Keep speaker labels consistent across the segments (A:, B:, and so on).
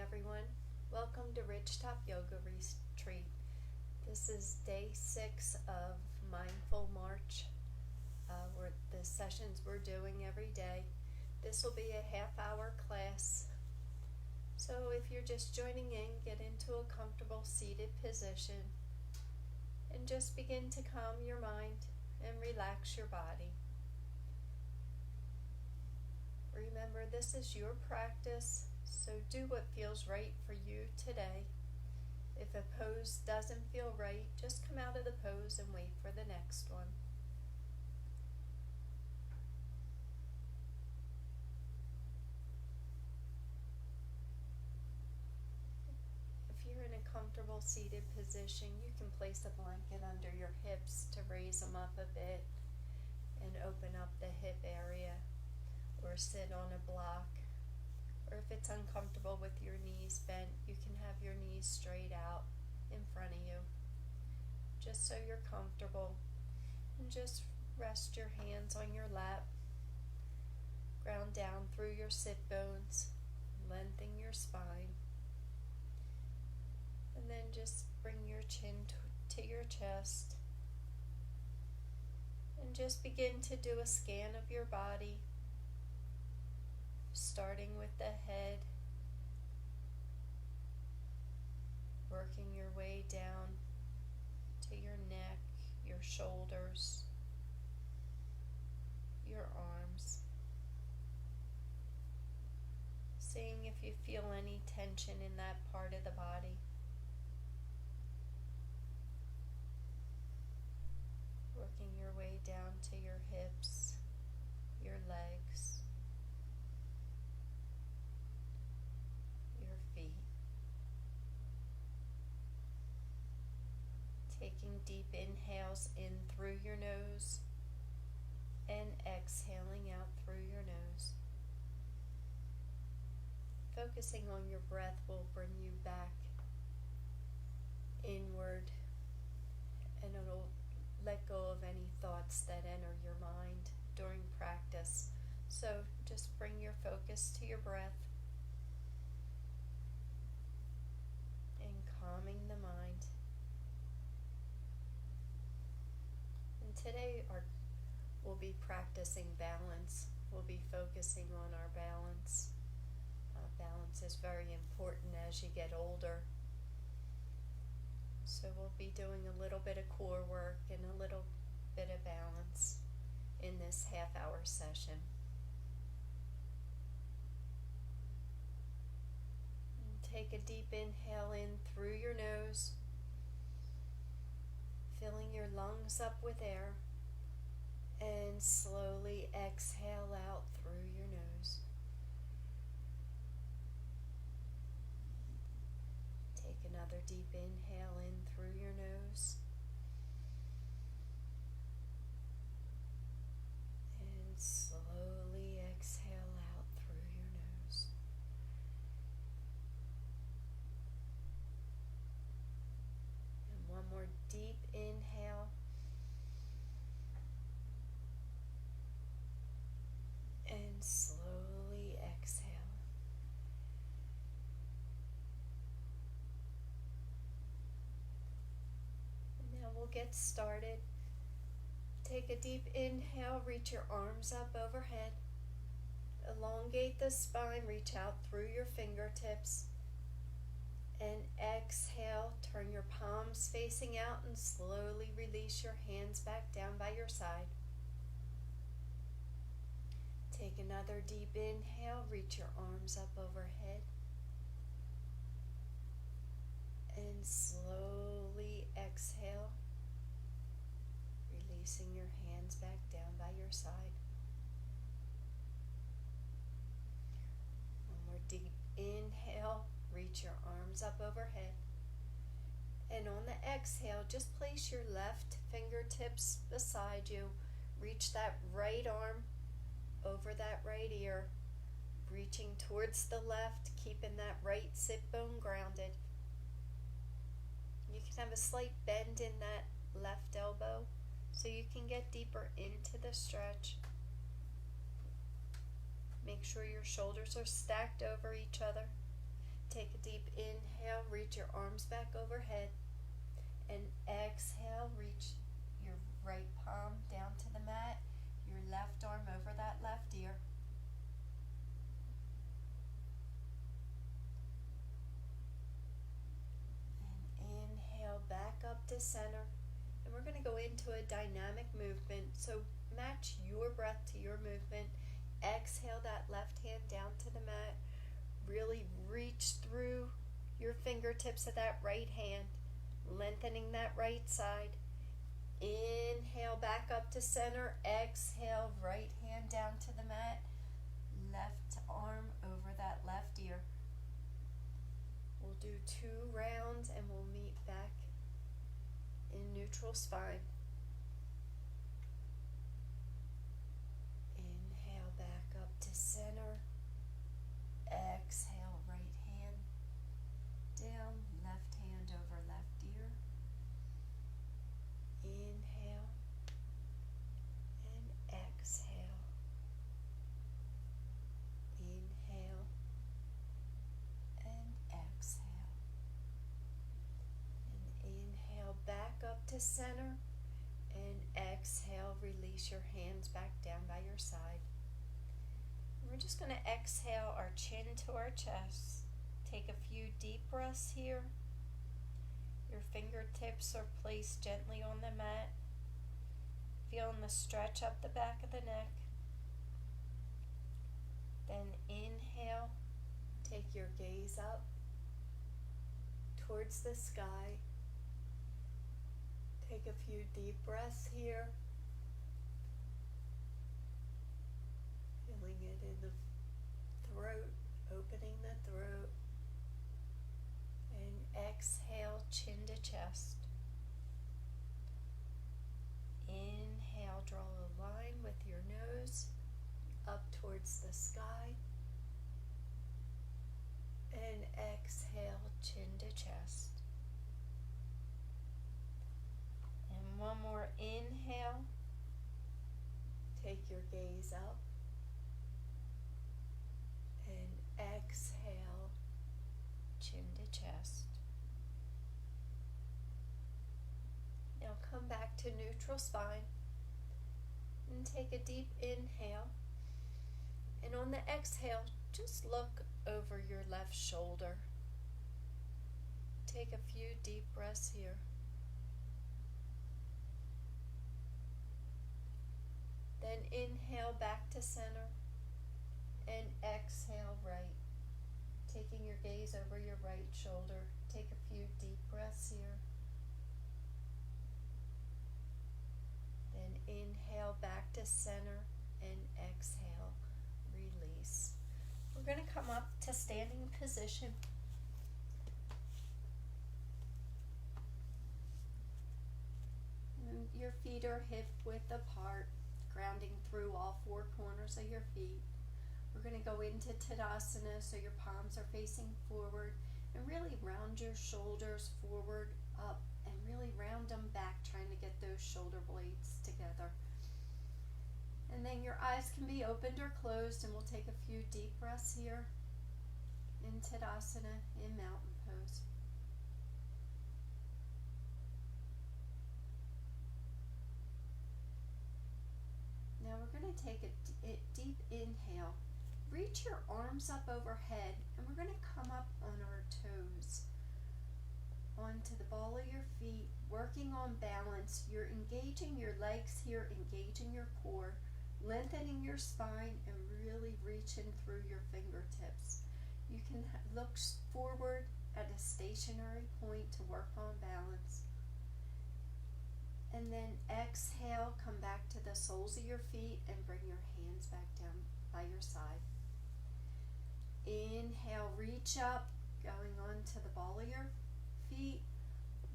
A: everyone. Welcome to Ridgetop Yoga Retreat. This is day 6 of Mindful March. The sessions we're doing every day. This will be a half-hour class. So if you're just joining in, get into a comfortable seated position and just begin to calm your mind and relax your body. Remember, this is your practice, so do what feels right for you today. If a pose doesn't feel right, just come out of the pose and wait for the next one. If you're in a comfortable seated position, you can place a blanket under your hips to raise them up a bit and open up the hip area. Or sit on a block, or if it's uncomfortable with your knees bent, you can have your knees straight out in front of you, just so you're comfortable. And just rest your hands on your lap, ground down through your sit bones, lengthen your spine, and then just bring your chin to your chest, and just begin to do a scan of your body. Starting with the head, working your way down to your neck, your shoulders, your arms. Seeing if you feel any tension in that part of the body. Working your way down to your hips, your legs, feet. Taking deep inhales in through your nose and exhaling out through your nose. Focusing on your breath will bring you back inward, and it'll let go of any thoughts that enter your mind during practice. So just bring your focus to your breath and calming the mind. And today we'll be practicing balance. We'll be focusing on our balance. Balance is very important as you get older. So we'll be doing a little bit of core work and a little bit of balance in this half-hour session. Take a deep inhale in through your nose, filling your lungs up with air, and slowly exhale out through your nose. Take another deep inhale in through your nose, and slowly exhale out through your nose. One more deep inhale. And slowly exhale. And now we'll get started. Take a deep inhale, reach your arms up overhead. Elongate the spine, reach out through your fingertips. And exhale, turn your palms facing out and slowly release your hands back down by your side. Take another deep inhale, reach your arms up overhead. And slowly exhale, releasing your hands back down by your side. One more deep inhale. Reach your arms up overhead. And on the exhale, just place your left fingertips beside you. Reach that right arm over that right ear, reaching towards the left, keeping that right sit bone grounded. You can have a slight bend in that left elbow so you can get deeper into the stretch. Make sure your shoulders are stacked over each other. Take a deep inhale, reach your arms back overhead, and exhale, reach your right palm down to the mat, your left arm over that left ear. And inhale back up to center. And we're going to go into a dynamic movement. So match your breath to your movement. Exhale that left hand down to the mat. Really reach through your fingertips of that right hand, lengthening that right side. Inhale back up to center. Exhale, right hand down to the mat. Left arm over that left ear. We'll do 2 rounds and we'll meet back in neutral spine. Inhale back up to center. Exhale, right hand down, left hand over left ear. Inhale and exhale. Inhale and exhale. And inhale back up to center, and exhale, release your hands back down by your side. We're just going to exhale our chin to our chest. Take a few deep breaths here. Your fingertips are placed gently on the mat. Feeling the stretch up the back of the neck. Then inhale. Take your gaze up towards the sky. Take a few deep breaths here. Feeling it in the throat, opening the throat. And exhale, chin to chest. Inhale, draw a line with your nose up towards the sky. And exhale, chin to chest. And one more inhale. Take your gaze up. And exhale, chin to chest. Now come back to neutral spine and take a deep inhale. And on the exhale, just look over your left shoulder. Take a few deep breaths here. Then inhale back to center and exhale right. Taking your gaze over your right shoulder. Take a few deep breaths here. Then inhale back to center and exhale, release. We're going to come up to standing position. And your feet are hip width apart, grounding through all 4 corners of your feet. We're going to go into Tadasana, so your palms are facing forward, and really round your shoulders forward, up, and really round them back, trying to get those shoulder blades together. And then your eyes can be opened or closed, and we'll take a few deep breaths here in Tadasana, in mountain pose. Now we're going to take a deep inhale. Reach your arms up overhead, and we're going to come up on our toes onto the ball of your feet, working on balance. You're engaging your legs here, engaging your core, lengthening your spine, and really reaching through your fingertips. You can look forward at a stationary point to work on balance. And then exhale, come back to the soles of your feet and bring your hands back down by your side. Inhale, reach up, going on to the ball of your feet,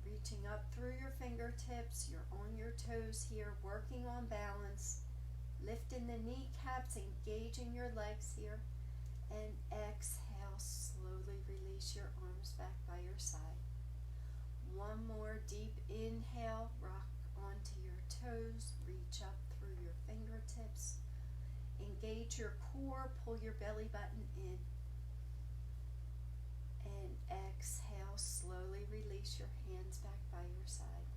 A: reaching up through your fingertips. You're on your toes here, working on balance, lifting the kneecaps, engaging your legs here, and exhale, slowly release your arms back by your side. One more deep inhale, rock onto your toes, reach up through your fingertips, engage your core, pull your belly button in. place your hands back by your side.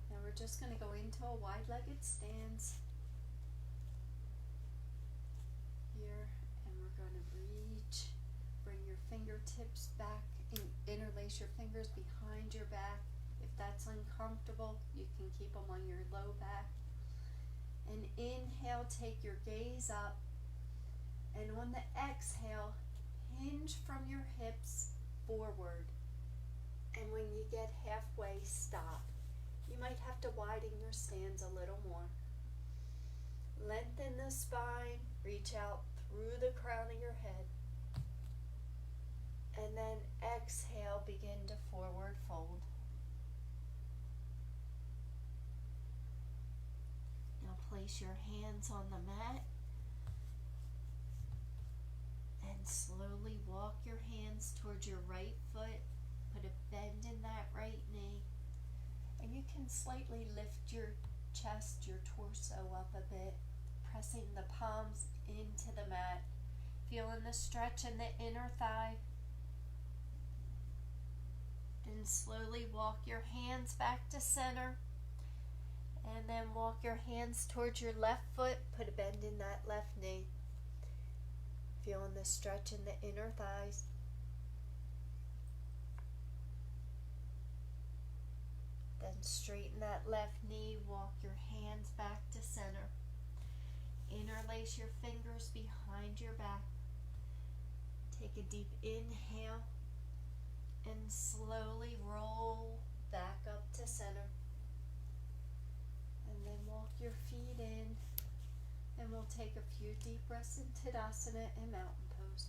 A: Now we're just going to go into a wide-legged stance here, and we're going to reach, bring your fingertips back, interlace your fingers behind your back. If that's uncomfortable, you can keep them on your low back. And inhale, take your gaze up, and on the exhale, hinge from your hips forward. And when you get halfway, stop. You might have to widen your stance a little more. Lengthen the spine, reach out through the crown of your head. And then exhale, begin to forward fold. Now place your hands on the mat and slowly walk your hands towards your right foot. Put a bend in that right knee. And you can slightly lift your chest, your torso up a bit, pressing the palms into the mat. Feeling the stretch in the inner thigh. Then slowly walk your hands back to center. And then walk your hands towards your left foot. Put a bend in that left knee. Feeling the stretch in the inner thighs. Then straighten that left knee. Walk your hands back to center. Interlace your fingers behind your back. Take a deep inhale. And slowly roll back up to center. And then walk your feet in. And we'll take a few deep breaths in Tadasana and Mountain Pose.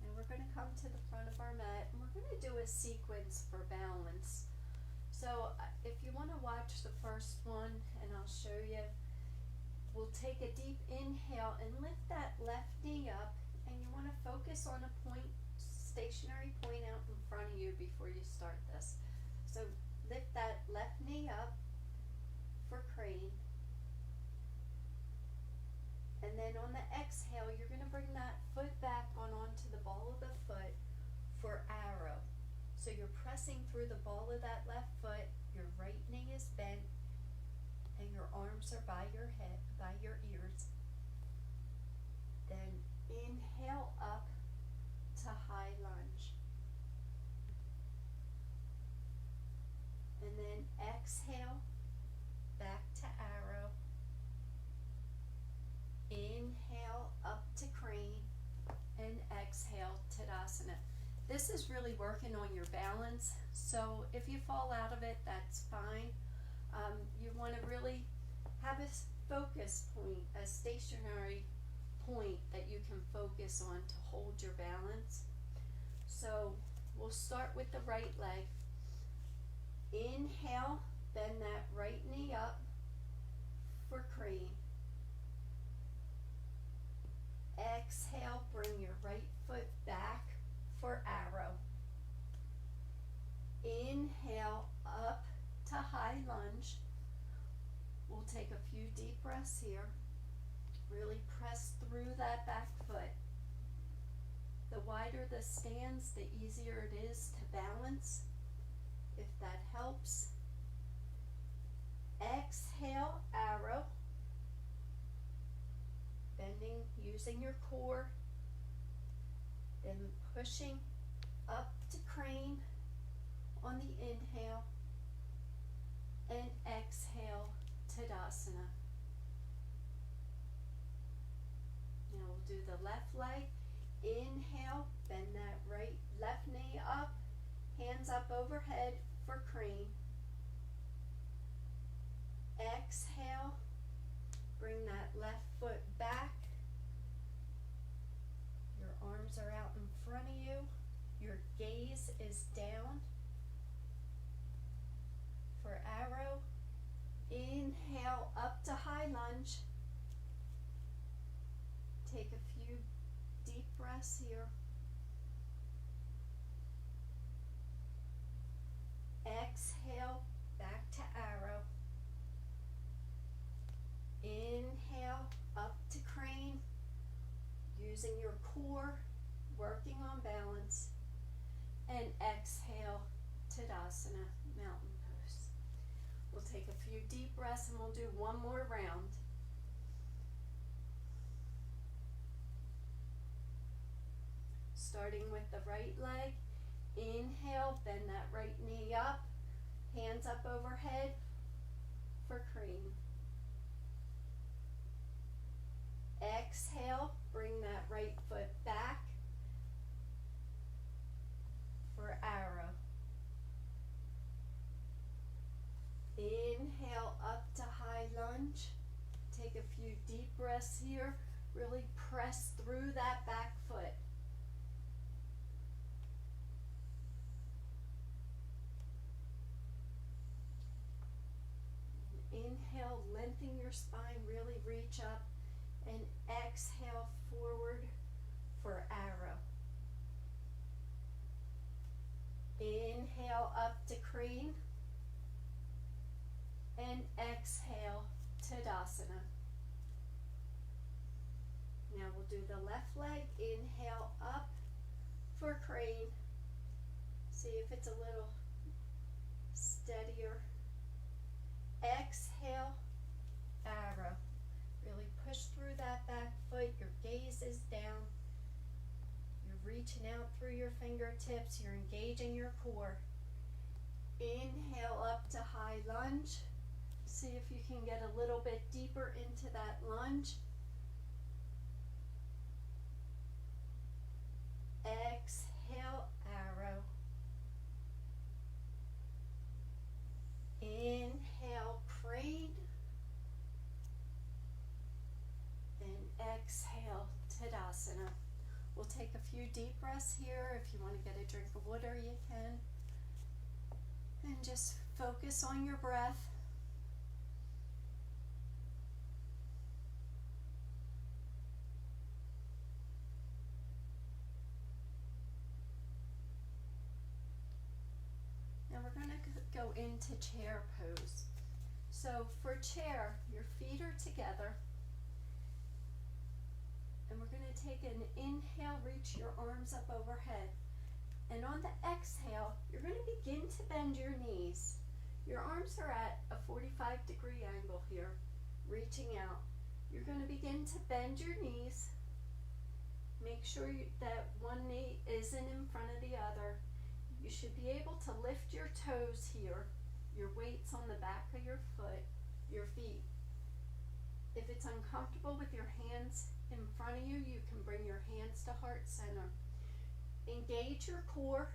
A: Now we're going to come to the front of our mat and we're going to do a sequence for balance. So if you want to watch the first one, and I'll show you, we'll take a deep inhale and lift that left knee up, and you want to focus on a point, stationary point out in front of you before you start this. So lift that left knee up for crane. And then on the exhale, you're going to bring that foot back onto the ball of the foot for arrow. So you're pressing through the ball of that left foot, your right knee is bent, and your arms are by your head, by your ears. Then inhale up to high lunge. And then exhale back to arrow. Inhale up to crane, and exhale Tadasana. This is really working on your balance, so if you fall out of it, that's fine. You want to really have a focus point, a stationary point that you can focus on to hold your balance. So we'll start with the right leg. Inhale, bend that right knee up for crane. Exhale, bring your right foot back for arrow. Inhale up to high lunge. We'll take a few deep breaths here. Really press through that back foot. The wider the stance, the easier it is to balance, if that helps. Exhale, arrow. Bending, using your core. Then pushing up to crane on the inhale, and exhale Tadasana. Now we'll do the left leg. Inhale, bend that left knee up, hands up overhead for crane. Exhale, bring that left foot back. Your arms are out in front of you. Your gaze is down for arrow. Inhale up to high lunge. Take a few deep breaths here. core, working on balance, and exhale, Tadasana, mountain pose. We'll take a few deep breaths and we'll do one more round. Starting with the right leg, inhale, bend that right knee up, hands up overhead for crane. Exhale, bring that right foot back for arrow. Inhale up to high lunge. Take a few deep breaths here. Really press through that back foot. Inhale, lengthen your spine, really reach up. And exhale forward for arrow. Inhale up to crane. And exhale, Tadasana. Now we'll do the left leg. Inhale up for crane. See if it's a little steadier. Exhale, arrow. Really push through that back foot. Your gaze is down. You're reaching out through your fingertips. You're engaging your core. Inhale up to high lunge. See if you can get a little bit deeper into that lunge. Exhale, arrow. Inhale, crane. And exhale, Tadasana. We'll take a few deep breaths here. If you want to get a drink of water, you can. And just focus on your breath. Now we're going to go into chair pose. So for chair, your feet are together. And we're going to take an inhale, reach your arms up overhead. And on the exhale, you're going to begin to bend your knees. Your arms are at a 45-degree angle here, reaching out. You're going to begin to bend your knees. Make sure that one knee isn't in front of the other. You should be able to lift your toes here. Your weight's on the back of your feet. If it's uncomfortable with your hands in front of you, you can bring your hands to heart center. Engage your core,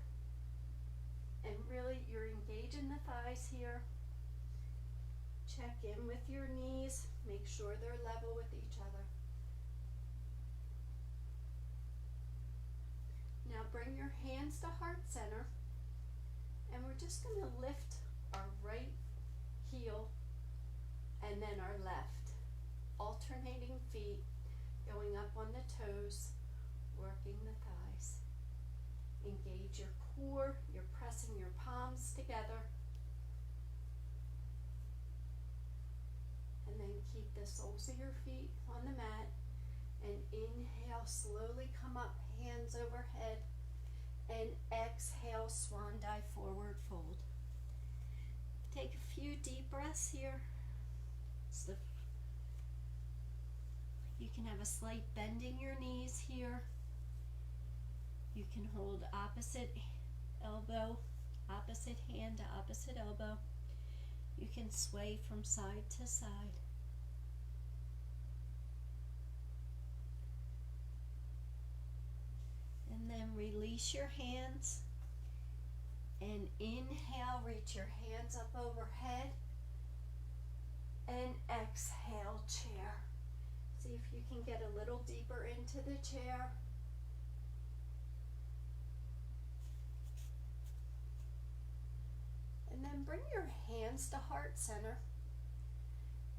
A: and really you're engaging the thighs here. Check in with your knees. Make sure they're level with each other. Now bring your hands to heart center, and we're just going to lift our right heel and then our left. Alternating feet, going up on the toes, working the thighs. Engage your core, you're pressing your palms together. And then keep the soles of your feet on the mat. And inhale, slowly come up, hands overhead. And exhale, swan dive, forward fold. Take a few deep breaths here. You can have a slight bend in your knees here. You can hold opposite elbow, opposite hand to opposite elbow. You can sway from side to side. And then release your hands. And inhale, reach your hands up overhead. And exhale, chair. See if you can get a little deeper into the chair. And then bring your hands to heart center.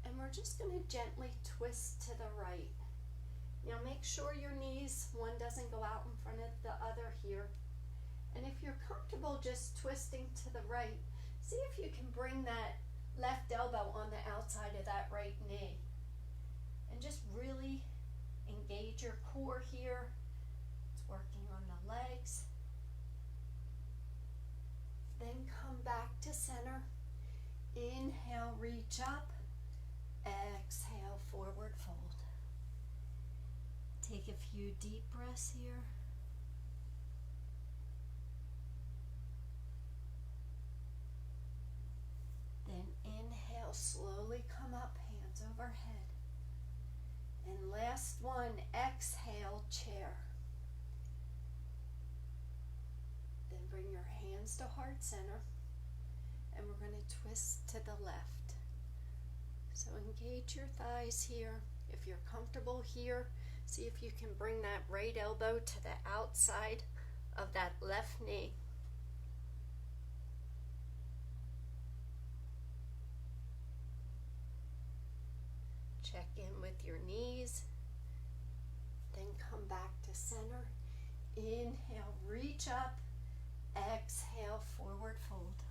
A: And we're just going to gently twist to the right. Now make sure your knees, one doesn't go out in front of the other here. And if you're comfortable just twisting to the right, see if you can bring that left elbow on the outside of that right knee. And just really engage your core here. legs. Then come back to center. Inhale, reach up. Exhale, forward fold. Take a few deep breaths here. Then inhale, slowly come up, hands overhead. And last one, exhale, chair. Then bring your hands to heart center. And we're going to twist to the left. So engage your thighs here. If you're comfortable here, see if you can bring that right elbow to the outside of that left knee. Check in with your knees. Then come back to center. Inhale, reach up. Exhale, forward fold.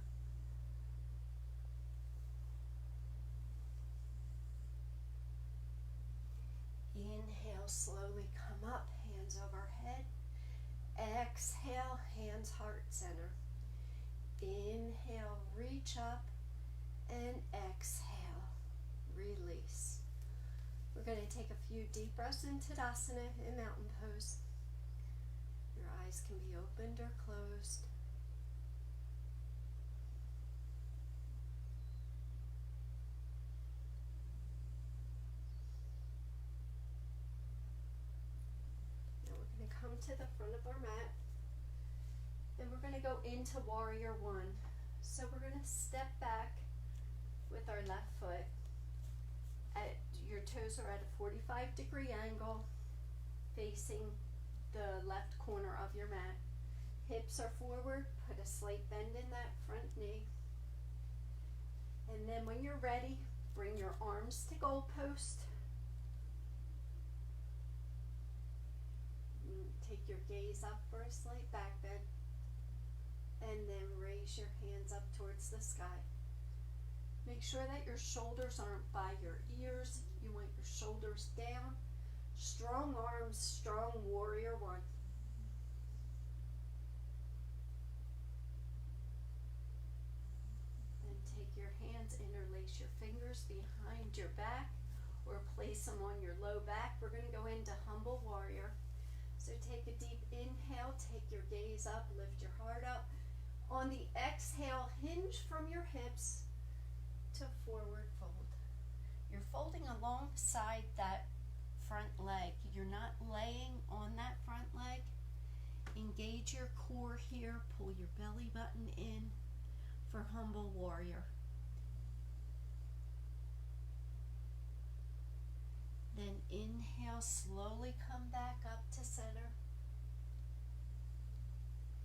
A: Inhale, slowly come up, hands overhead. Exhale, hands heart center. Inhale, reach up, and exhale, release. We're going to take a few deep breaths in Tadasana in mountain pose. Your eyes can be opened or closed. Come to the front of our mat, and we're going to go into warrior one. So we're going to step back with our left foot. Your toes are at a 45-degree angle facing the left corner of your mat. Hips are forward, put a slight bend in that front knee. And then when you're ready, bring your arms to goalpost. Take your gaze up for a slight back bend, and then raise your hands up towards the sky. Make sure that your shoulders aren't by your ears. You want your shoulders down. Strong arms, strong warrior one. Then take your hands, interlace your fingers behind your back, or place them on your low back. We're going to go into humble warrior. So take a deep inhale, take your gaze up, lift your heart up. On the exhale, hinge from your hips to forward fold. You're folding alongside that front leg. You're not laying on that front leg. Engage your core here, pull your belly button in for humble warrior. Then inhale, slowly come back up to center.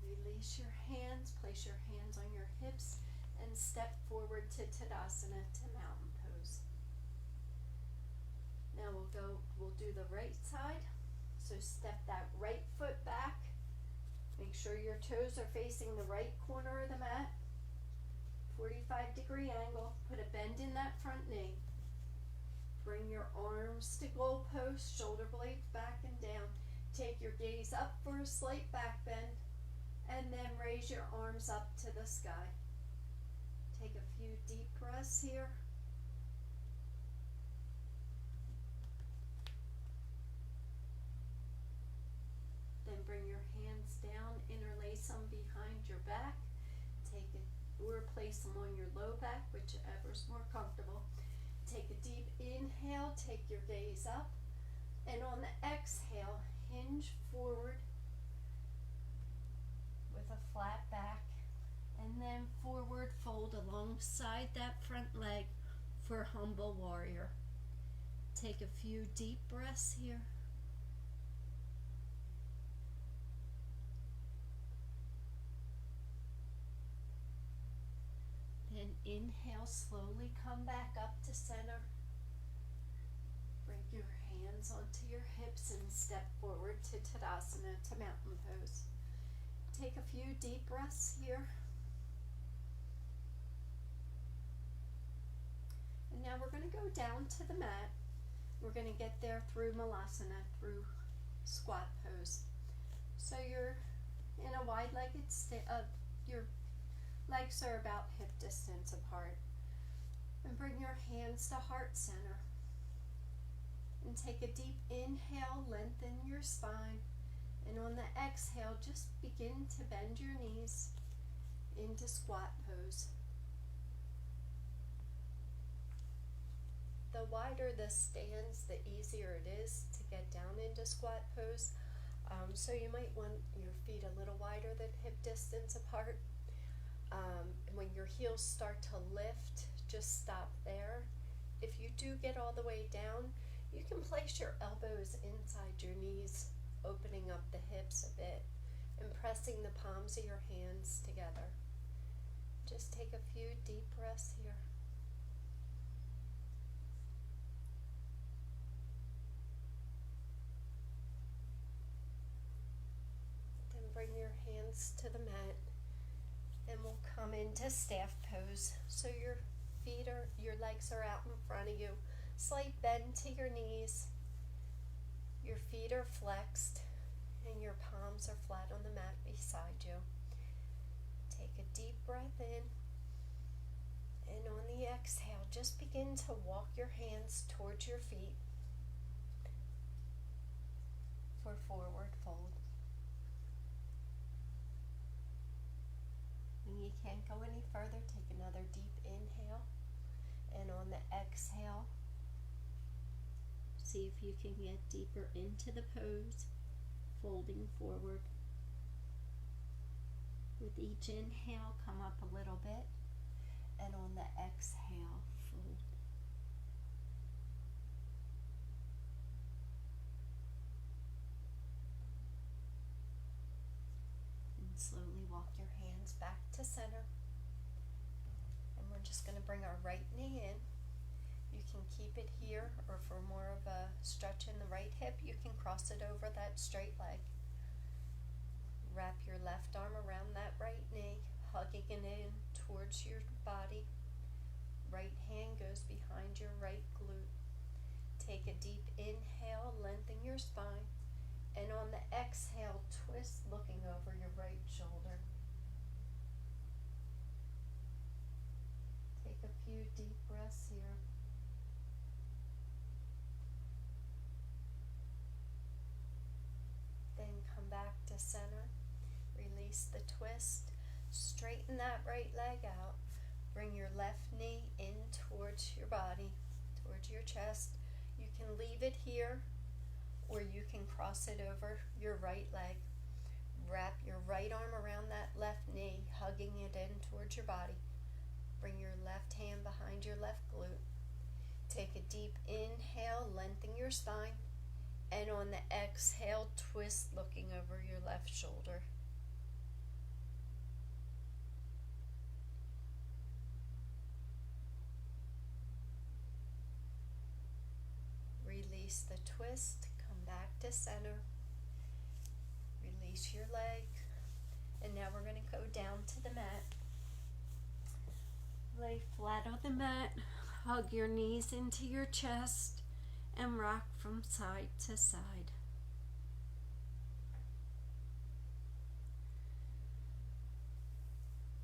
A: Release your hands, place your hands on your hips, and step forward to Tadasana, to mountain pose. Now we'll do the right side. So step that right foot back. Make sure your toes are facing the right corner of the mat. 45-degree angle. Put a bend in that front knee. Bring your arms to goalpost, shoulder blades back and down. Take your gaze up for a slight back bend, and then raise your arms up to the sky. Take a few deep breaths here. Then bring your hands down, interlace them behind your back. Take it, or place them on your low back, whichever's more comfortable. Take a deep inhale, take your gaze up, and on the exhale, hinge forward with a flat back, and then forward fold alongside that front leg for humble warrior. Take a few deep breaths here. Then inhale, slowly come back up to center. Bring your hands onto your hips and step forward to Tadasana, to mountain pose. Take a few deep breaths here. And now we're going to go down to the mat. We're going to get there through Malasana, through squat pose. So you're in a wide-legged your legs are about hip distance apart. And bring your hands to heart center. And take a deep inhale, lengthen your spine. And on the exhale, just begin to bend your knees into squat pose. The wider the stands, the easier it is to get down into squat pose. So you might want your feet a little wider than hip distance apart. When your heels start to lift, just stop there. If you do get all the way down, you can place your elbows inside your knees, opening up the hips a bit and pressing the palms of your hands together. Just take a few deep breaths here. Then bring your hands to the mat and we'll come into staff pose. So your legs are out in front of you. Slight bend to your knees. Your feet are flexed and your palms are flat on the mat beside you. Take a deep breath in, and on the exhale, just begin to walk your hands towards your feet for forward fold. When you can't go any further, take another deep inhale, and on the exhale, see if you can get deeper into the pose, folding forward. With each inhale, come up a little bit, and on the exhale, fold. And slowly walk your hands back to center. And we're just going to bring our right knee in. You can keep it here, or for more of a stretch in the right hip, you can cross it over that straight leg. Wrap your left arm around that right knee, hugging it in towards your body. Right hand goes behind your right glute. Take a deep inhale, lengthen your spine, and on the exhale, twist looking over your right shoulder. Take a few deep breaths here. Then come back to center. Release the twist. Straighten that right leg out. Bring your left knee in towards your body, towards your chest. You can leave it here, or you can cross it over your right leg. Wrap your right arm around that left knee, hugging it in towards your body. Bring your left hand behind your left glute. Take a deep inhale, lengthen your spine, and on the exhale, twist looking over your left shoulder. Release the twist, come back to center. Release your leg, and now we're going to go down to the mat. Lay flat on the mat, hug your knees into your chest, and rock from side to side.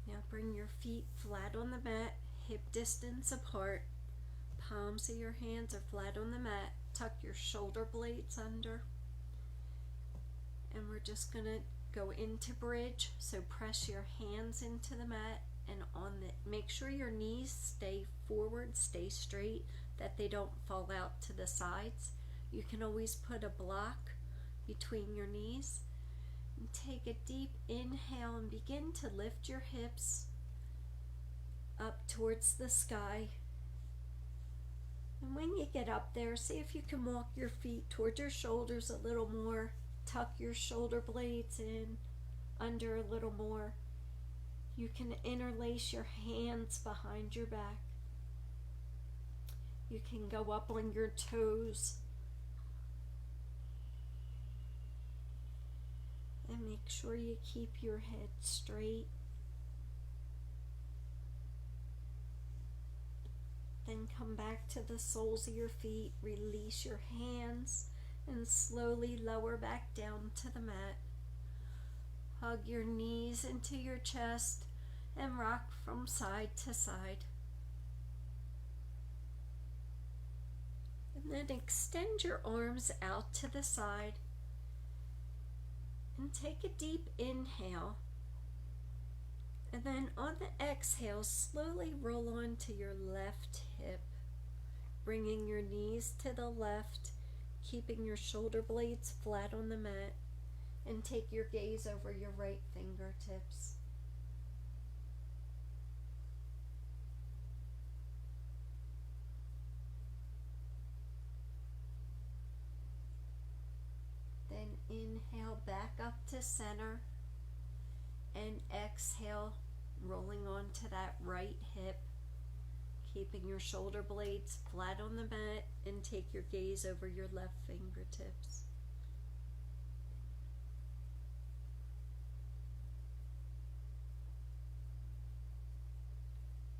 A: Now bring your feet flat on the mat, hip distance apart. Palms of your hands are flat on the mat. Tuck your shoulder blades under. And we're just going to go into bridge. So press your hands into the mat, and make sure your knees stay forward, stay straight, that they don't fall out to the sides. You can always put a block between your knees. And take a deep inhale and begin to lift your hips up towards the sky. And when you get up there, see if you can walk your feet towards your shoulders a little more. Tuck your shoulder blades in under a little more. You can interlace your hands behind your back. You can go up on your toes. And make sure you keep your head straight. Then come back to the soles of your feet, release your hands, and slowly lower back down to the mat. Hug your knees into your chest and rock from side to side. And then extend your arms out to the side and take a deep inhale. And then on the exhale, slowly roll onto your left hip, bringing your knees to the left, keeping your shoulder blades flat on the mat, and take your gaze over your right fingertips. Then inhale back up to center, and exhale, rolling onto that right hip, keeping your shoulder blades flat on the mat, and take your gaze over your left fingertips.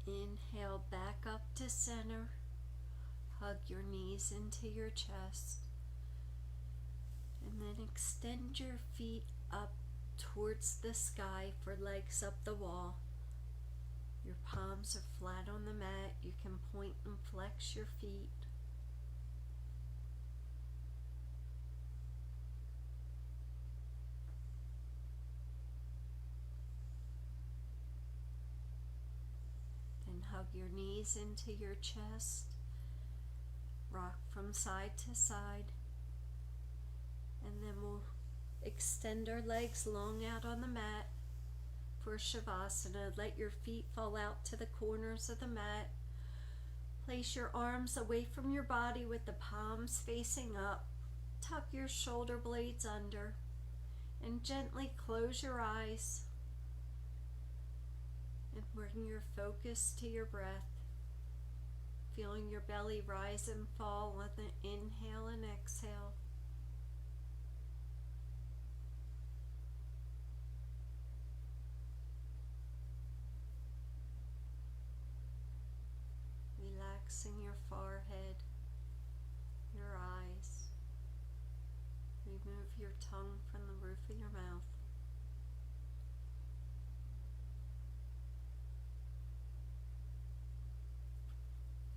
A: Inhale back up to center, hug your knees into your chest, and then extend your feet up towards the sky for legs up the wall. Your palms are flat on the mat. You can point and flex your feet. Then hug your knees into your chest. Rock from side to side. And then we'll extend our legs long out on the mat for Shavasana. Let your feet fall out to the corners of the mat. Place your arms away from your body with the palms facing up. Tuck your shoulder blades under and gently close your eyes and bring your focus to your breath. Feeling your belly rise and fall with an inhale and exhale. Relaxing your forehead, your eyes. Remove your tongue from the roof of your mouth.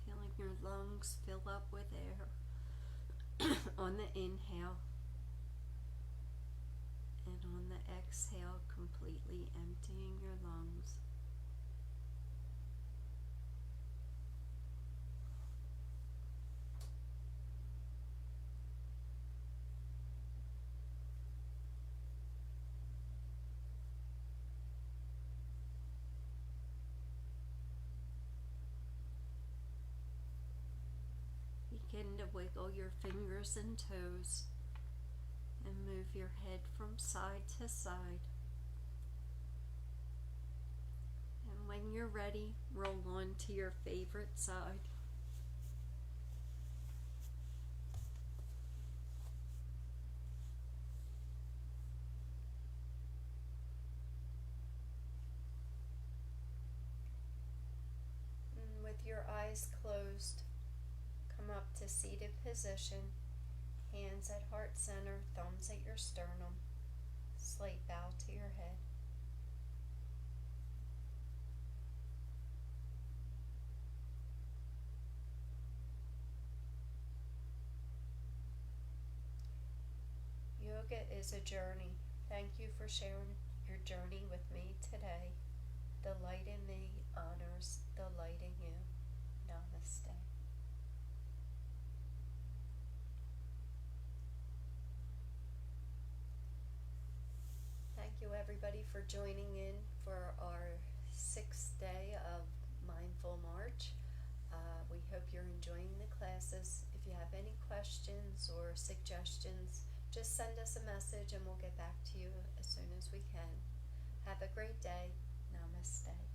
A: Feeling your lungs fill up with air on the inhale, and on the exhale, completely emptying your lungs. Begin to wiggle your fingers and toes and move your head from side to side. And when you're ready, roll on to your favorite side. And with your eyes closed, come up to seated position, hands at heart center, thumbs at your sternum, slight bow to your head. Yoga is a journey. Thank you for sharing your journey with me today. The light in me honors the light in you. Namaste. Thank you everybody for joining in for our 6th day of Mindful March. We hope you're enjoying the classes. If you have any questions or suggestions, just send us a message and we'll get back to you as soon as we can. Have a great day. Namaste.